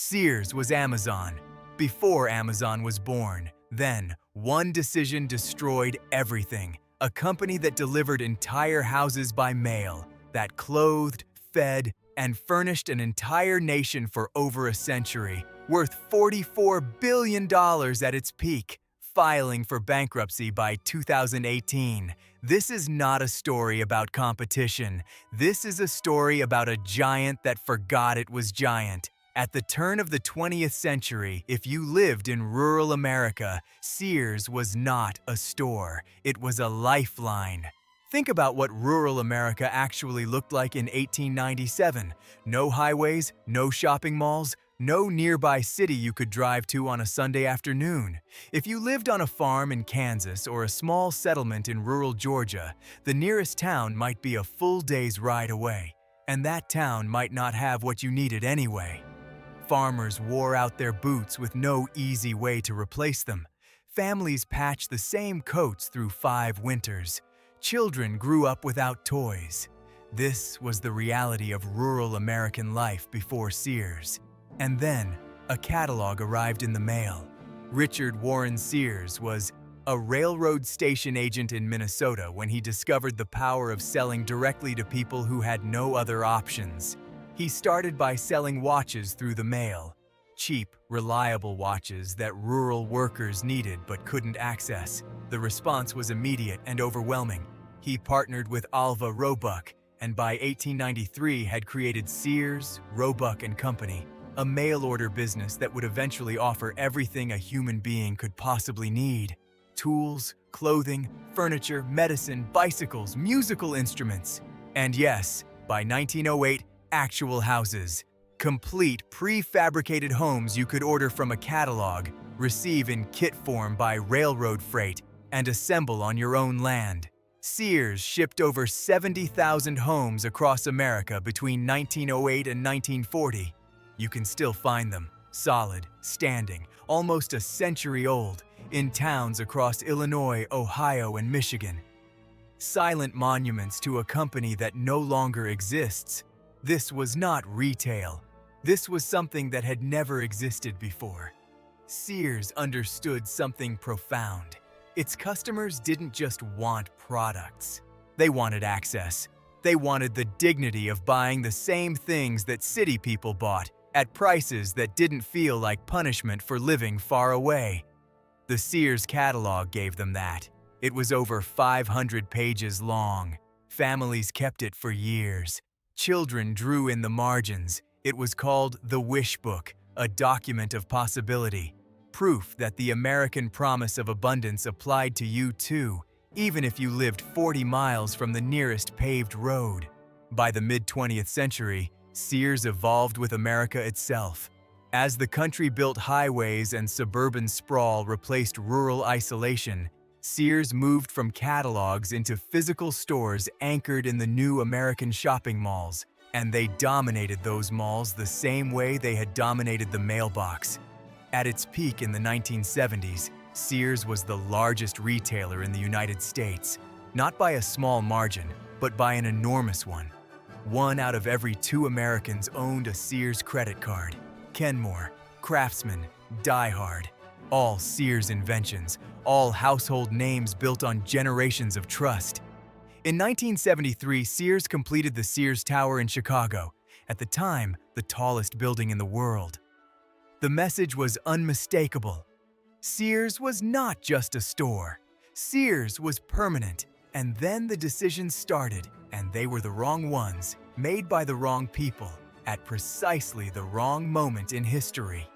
Sears was Amazon, before Amazon was born. Then, one decision destroyed everything. A company that delivered entire houses by mail, that clothed, fed, and furnished an entire nation for over a century, worth $44 billion at its peak, filing for bankruptcy by 2018. This is not a story about competition. This is a story about a giant that forgot it was giant. At the turn of the 20th century, if you lived in rural America, Sears was not a store. It was a lifeline. Think about what rural America actually looked like in 1897. No highways, no shopping malls, no nearby city you could drive to on a Sunday afternoon. If you lived on a farm in Kansas or a small settlement in rural Georgia, the nearest town might be a full day's ride away, and that town might not have what you needed anyway. Farmers wore out their boots with no easy way to replace them. Families patched the same coats through 5 winters. Children grew up without toys. This was the reality of rural American life before Sears. And then, a catalog arrived in the mail. Richard Warren Sears was a railroad station agent in Minnesota when he discovered the power of selling directly to people who had no other options. He started by selling watches through the mail. Cheap, reliable watches that rural workers needed but couldn't access. The response was immediate and overwhelming. He partnered with Alva Roebuck, and by 1893 had created Sears, Roebuck and Company, a mail-order business that would eventually offer everything a human being could possibly need. Tools, clothing, furniture, medicine, bicycles, musical instruments. And yes, by 1908, actual houses. Complete prefabricated homes you could order from a catalog, receive in kit form by railroad freight, and assemble on your own land. Sears shipped over 70,000 homes across America between 1908 and 1940. You can still find them, solid, standing, almost a century old, in towns across Illinois, Ohio, and Michigan. Silent monuments to a company that no longer exists. This was not retail. This was something that had never existed before. Sears understood something profound. Its customers didn't just want products. They wanted access. They wanted the dignity of buying the same things that city people bought, at prices that didn't feel like punishment for living far away. The Sears catalog gave them that. It was over 500 pages long. Families kept it for years. Children drew in the margins. It was called the Wish Book, a document of possibility. Proof that the American promise of abundance applied to you too, even if you lived 40 miles from the nearest paved road. By the mid-20th century, Sears evolved with America itself. As the country built highways and suburban sprawl replaced rural isolation, Sears moved from catalogs into physical stores anchored in the new American shopping malls, and they dominated those malls the same way they had dominated the mailbox. At its peak in the 1970s, Sears was the largest retailer in the United States, not by a small margin, but by an enormous one. 1 out of every 2 Americans owned a Sears credit card. Kenmore, Craftsman, Die Hard, all Sears inventions, all household names built on generations of trust. In 1973, Sears completed the Sears Tower in Chicago, at the time the tallest building in the world. The message was unmistakable. Sears was not just a store. Sears was permanent. And then the decisions started, and they were the wrong ones, made by the wrong people, at precisely the wrong moment in history.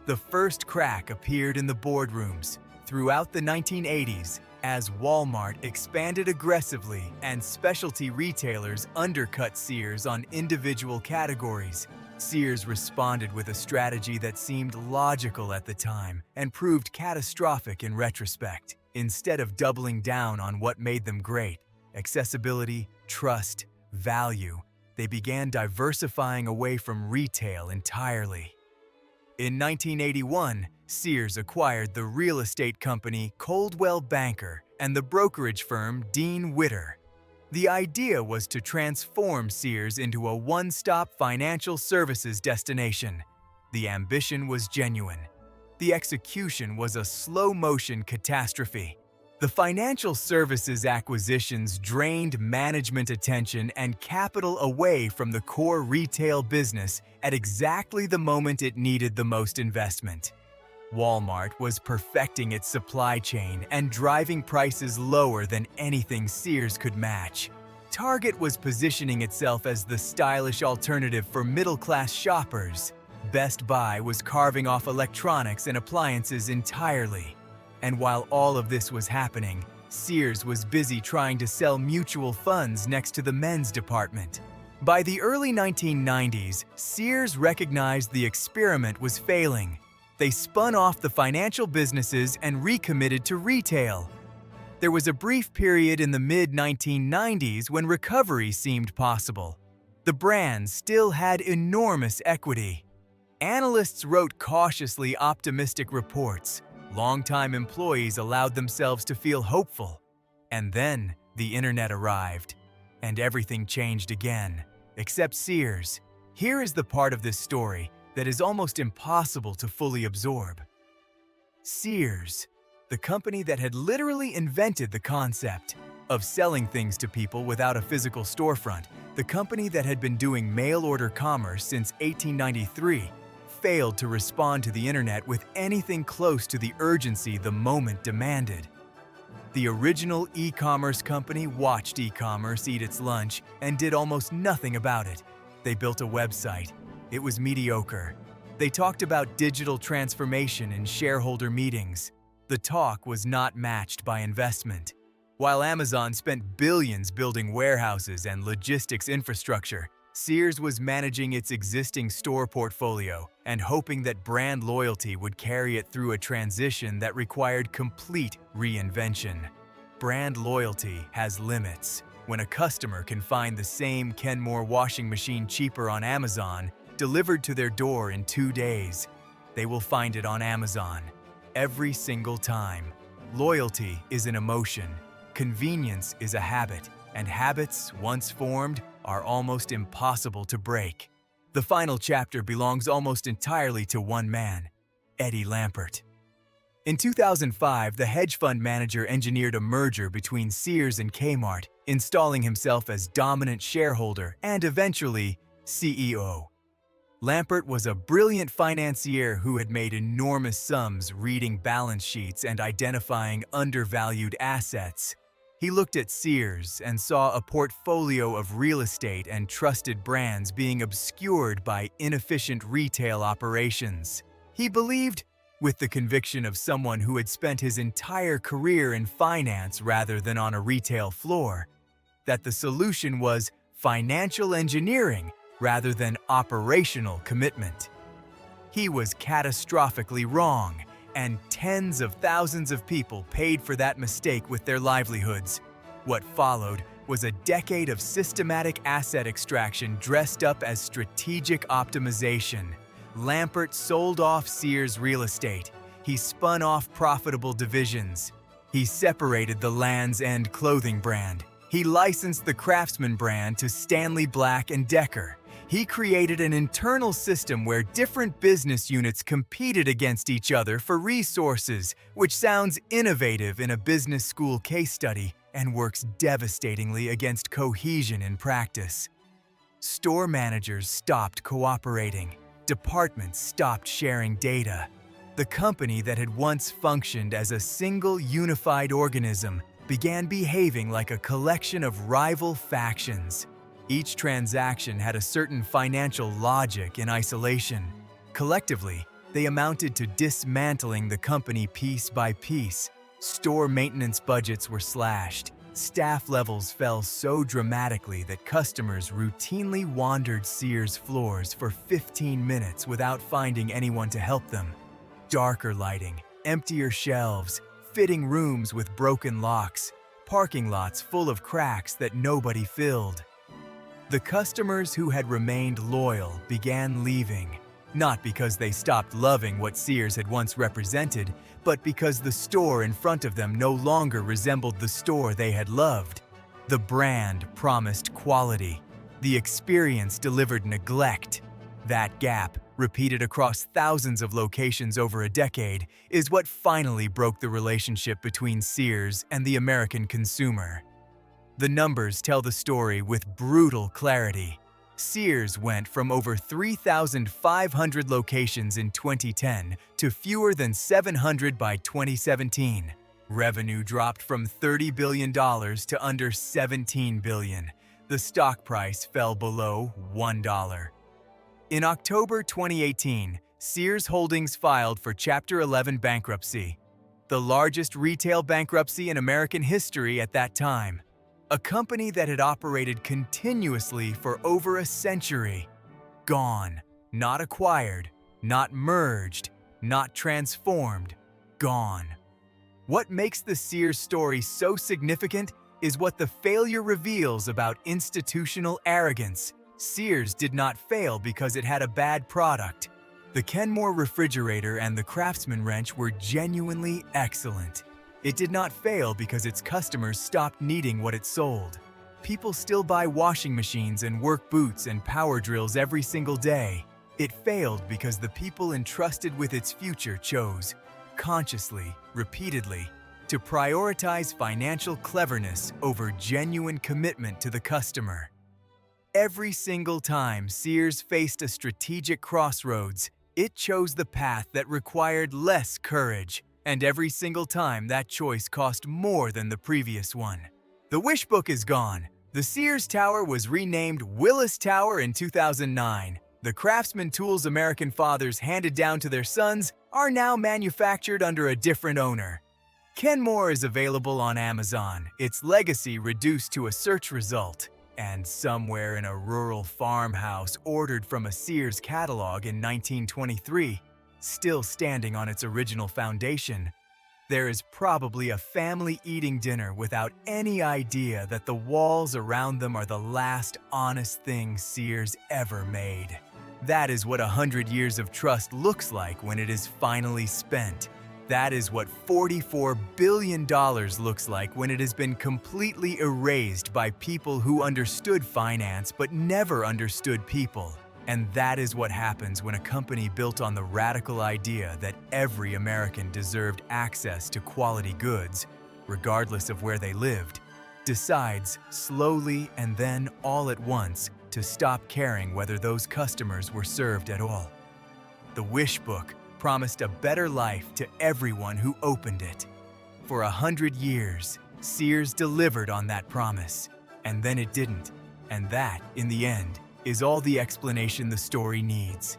The first crack appeared in the boardrooms throughout the 1980s as Walmart expanded aggressively and specialty retailers undercut Sears on individual categories. Sears responded with a strategy that seemed logical at the time and proved catastrophic in retrospect. Instead of doubling down on what made them great, accessibility, trust, value, they began diversifying away from retail entirely. In 1981, Sears acquired the real estate company Coldwell Banker and the brokerage firm Dean Witter. The idea was to transform Sears into a one-stop financial services destination. The ambition was genuine. The execution was a slow-motion catastrophe. The financial services acquisitions drained management attention and capital away from the core retail business at exactly the moment it needed the most investment. Walmart was perfecting its supply chain and driving prices lower than anything Sears could match. Target was positioning itself as the stylish alternative for middle-class shoppers. Best Buy was carving off electronics and appliances entirely. And while all of this was happening, Sears was busy trying to sell mutual funds next to the men's department. By the early 1990s, Sears recognized the experiment was failing. They spun off the financial businesses and recommitted to retail. There was a brief period in the mid-1990s when recovery seemed possible. The brand still had enormous equity. Analysts wrote cautiously optimistic reports. Longtime employees allowed themselves to feel hopeful. And then the internet arrived, and everything changed again, except Sears. Here is the part of this story that is almost impossible to fully absorb. Sears, the company that had literally invented the concept of selling things to people without a physical storefront, the company that had been doing mail-order commerce since 1893, failed to respond to the internet with anything close to the urgency the moment demanded. The original e-commerce company watched e-commerce eat its lunch and did almost nothing about it. They built a website. It was mediocre. They talked about digital transformation in shareholder meetings. The talk was not matched by investment. While Amazon spent billions building warehouses and logistics infrastructure, Sears was managing its existing store portfolio and hoping that brand loyalty would carry it through a transition that required complete reinvention. Brand loyalty has limits. When a customer can find the same Kenmore washing machine cheaper on Amazon, delivered to their door in 2 days, they will find it on Amazon. Every single time. Loyalty is an emotion. Convenience is a habit, and habits, once formed, are almost impossible to break. The final chapter belongs almost entirely to one man, Eddie Lampert. In 2005, the hedge fund manager engineered a merger between Sears and Kmart, installing himself as dominant shareholder and eventually CEO. Lampert was a brilliant financier who had made enormous sums reading balance sheets and identifying undervalued assets. He looked at Sears and saw a portfolio of real estate and trusted brands being obscured by inefficient retail operations. He believed, with the conviction of someone who had spent his entire career in finance rather than on a retail floor, that the solution was financial engineering rather than operational commitment. He was catastrophically wrong, and tens of thousands of people paid for that mistake with their livelihoods. What followed was a decade of systematic asset extraction dressed up as strategic optimization. Lampert sold off Sears real estate. He spun off profitable divisions. He separated the Land's End clothing brand. He licensed the Craftsman brand to Stanley Black & Decker. He created an internal system where different business units competed against each other for resources, which sounds innovative in a business school case study and works devastatingly against cohesion in practice. Store managers stopped cooperating. Departments stopped sharing data. The company that had once functioned as a single unified organism began behaving like a collection of rival factions. Each transaction had a certain financial logic in isolation. Collectively, they amounted to dismantling the company piece by piece. Store maintenance budgets were slashed. Staff levels fell so dramatically that customers routinely wandered Sears floors for 15 minutes without finding anyone to help them. Darker lighting, emptier shelves, fitting rooms with broken locks, parking lots full of cracks that nobody filled. The customers who had remained loyal began leaving, not because they stopped loving what Sears had once represented, but because the store in front of them no longer resembled the store they had loved. The brand promised quality. The experience delivered neglect. That gap, repeated across thousands of locations over a decade, is what finally broke the relationship between Sears and the American consumer. The numbers tell the story with brutal clarity. Sears went from over 3,500 locations in 2010 to fewer than 700 by 2017. Revenue dropped from $30 billion to under $17 billion. The stock price fell below $1. In October 2018, Sears Holdings filed for Chapter 11 bankruptcy, the largest retail bankruptcy in American history at that time. A company that had operated continuously for over a century. Gone. Not acquired, not merged, not transformed. Gone. What makes the Sears story so significant is what the failure reveals about institutional arrogance. Sears did not fail because it had a bad product. The Kenmore refrigerator and the Craftsman wrench were genuinely excellent. It did not fail because its customers stopped needing what it sold. People still buy washing machines and work boots and power drills every single day. It failed because the people entrusted with its future chose, consciously, repeatedly, to prioritize financial cleverness over genuine commitment to the customer. Every single time Sears faced a strategic crossroads, it chose the path that required less courage, and every single time that choice cost more than the previous one. The wish book is gone. The Sears Tower was renamed Willis Tower in 2009. The Craftsman tools American fathers handed down to their sons are now manufactured under a different owner. Kenmore is available on Amazon, its legacy reduced to a search result. And somewhere in a rural farmhouse ordered from a Sears catalog in 1923, still standing on its original foundation, there is probably a family eating dinner without any idea that the walls around them are the last honest thing Sears ever made. That is what 100 years of trust looks like when it is finally spent. That is what $44 billion looks like when it has been completely erased by people who understood finance but never understood people. And that is what happens when a company built on the radical idea that every American deserved access to quality goods, regardless of where they lived, decides, slowly and then all at once, to stop caring whether those customers were served at all. The Wish Book promised a better life to everyone who opened it. For 100 years, Sears delivered on that promise, and then it didn't. And that, in the end, is all the explanation the story needs.